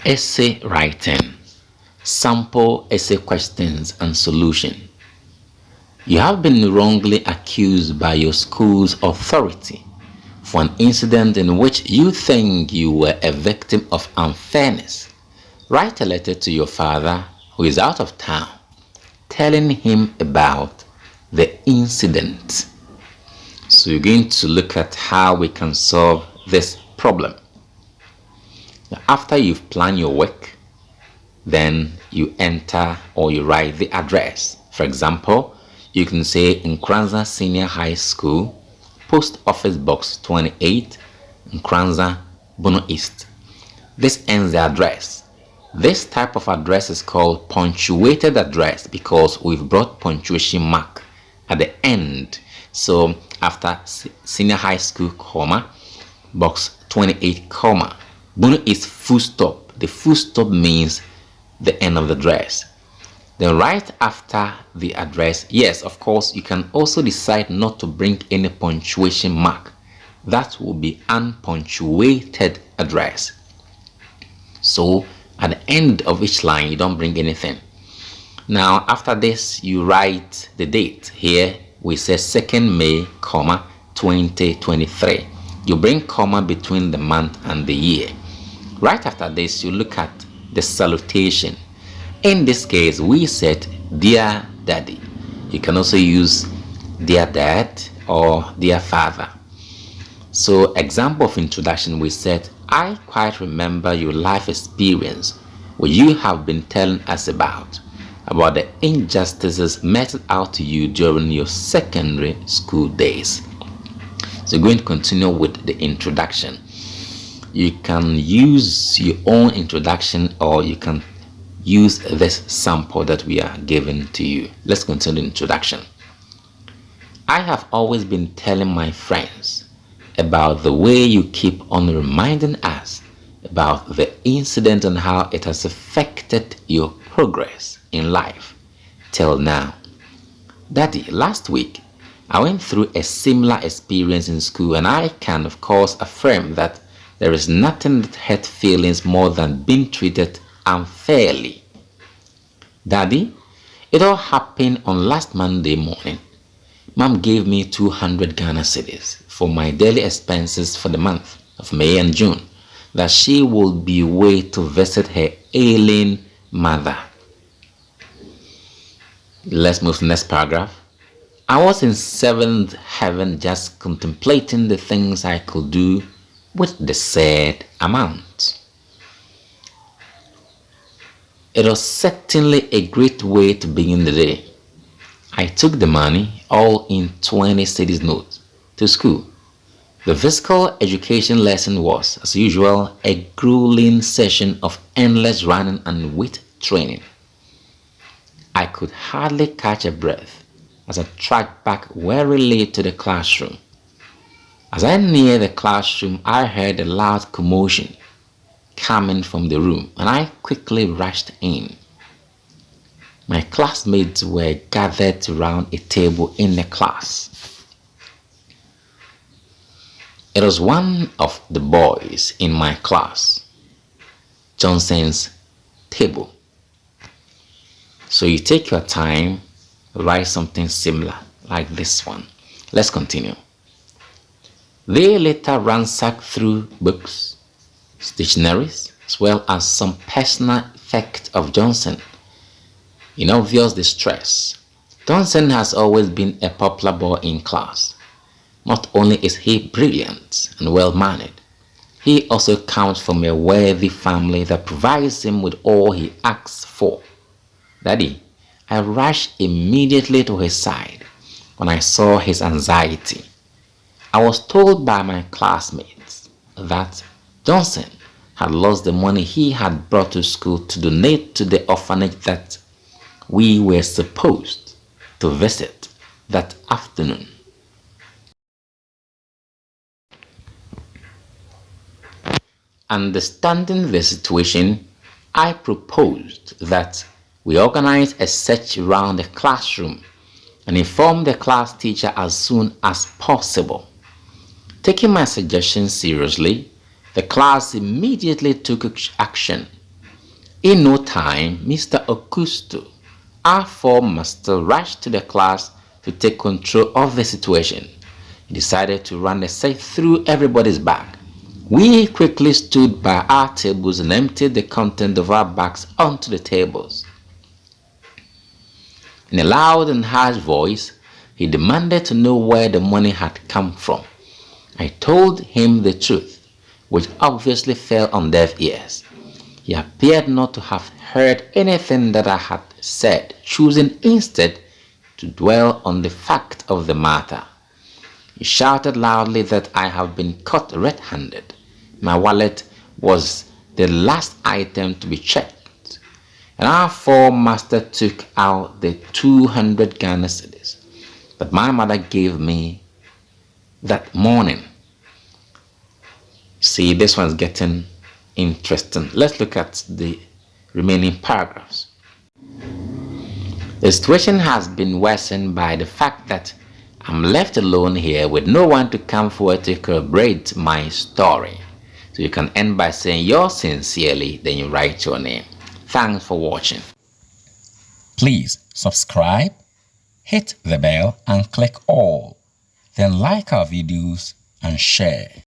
Essay writing. Sample essay questions and solution. You have been wrongly accused by your school's authority for an incident in which you think you were a victim of unfairness. Write a letter to your father, who is out of town, telling him about the incident. So we're going to look at how we can solve this problem. After you've planned your work, then you enter or you write the address. For example, you can say Nkranza Senior High School, Post Office Box 28, Nkranza, Bono East. This ends the address. This type of address is called punctuated address because we've brought punctuation mark at the end. So after Senior High School, comma, Box 28, comma, Bono East, full stop. The full stop means the end of the address. Then right after the address, yes, of course, you can also decide not to bring any punctuation mark. That will be unpunctuated address. So at the end of each line, you don't bring anything. Now after this, you write the date. Here we say 2nd May, comma, 2023. You bring comma between the month and the year. Right after this, you look at the salutation. In this case, we said, Dear Daddy. You can also use Dear Dad or Dear Father. So, example of introduction, we said, I quite remember your life experience, what you have been telling us about the injustices meted out to you during your secondary school days. So, we're going to continue with the introduction. You can use your own introduction or you can use this sample that we are giving to you. Let's continue the introduction. I have always been telling my friends about the way you keep on reminding us about the incident and how it has affected your progress in life till now. Daddy, last week I went through a similar experience in school, and I can of course affirm that there is nothing that hurts feelings more than being treated unfairly. Daddy, it all happened on last Monday morning. Mom gave me 200 Ghana cedis for my daily expenses for the month of May and June, that she will be away to visit her ailing mother. Let's move to the next paragraph. I was in 7th heaven just contemplating the things I could do with the said amount. It was certainly a great way to begin the day. I took the money, all in 20 cedis notes, to school. The physical education lesson was, as usual, a grueling session of endless running and weight training. I could hardly catch a breath as I tracked back wearily to the classroom. As I neared the classroom, I heard a loud commotion coming from the room, and I quickly rushed in. My classmates were gathered around a table in the class. It was one of the boys in my class, Johnson's table. So you take your time, write something similar like this one. Let's continue. They later ransacked through books, stationaries, as well as some personal effects of Johnson. In obvious distress, Johnson has always been a popular boy in class. Not only is he brilliant and well-mannered, he also comes from a wealthy family that provides him with all he asks for. Daddy, I rushed immediately to his side when I saw his anxiety. I was told by my classmates that Johnson had lost the money he had brought to school to donate to the orphanage that we were supposed to visit that afternoon. Understanding the situation, I proposed that we organize a search around the classroom and inform the class teacher as soon as possible. Taking my suggestion seriously, the class immediately took action In no time, Mr. Augusto, our form master, rushed to the class to take control of the situation. He decided to run a sight through everybody's bag. We quickly stood by our tables and emptied the content of our bags onto the tables. In a loud and harsh voice, he demanded to know where the money had come from. I told him the truth, which obviously fell on deaf ears. He appeared not to have heard anything that I had said, choosing instead to dwell on the fact of the matter. He shouted loudly that I have been caught red-handed. My wallet was the last item to be checked, and our form master took out the 200 Ghana cedis that my mother gave me that morning. See, this one's getting interesting. Let's look at the remaining paragraphs. The situation has been worsened by the fact that I'm left alone here with no one to come forward to corroborate my story. So you can end by saying yours sincerely, then you write your name. Thanks for watching. Please subscribe, hit the bell and click all. Then like our videos and share.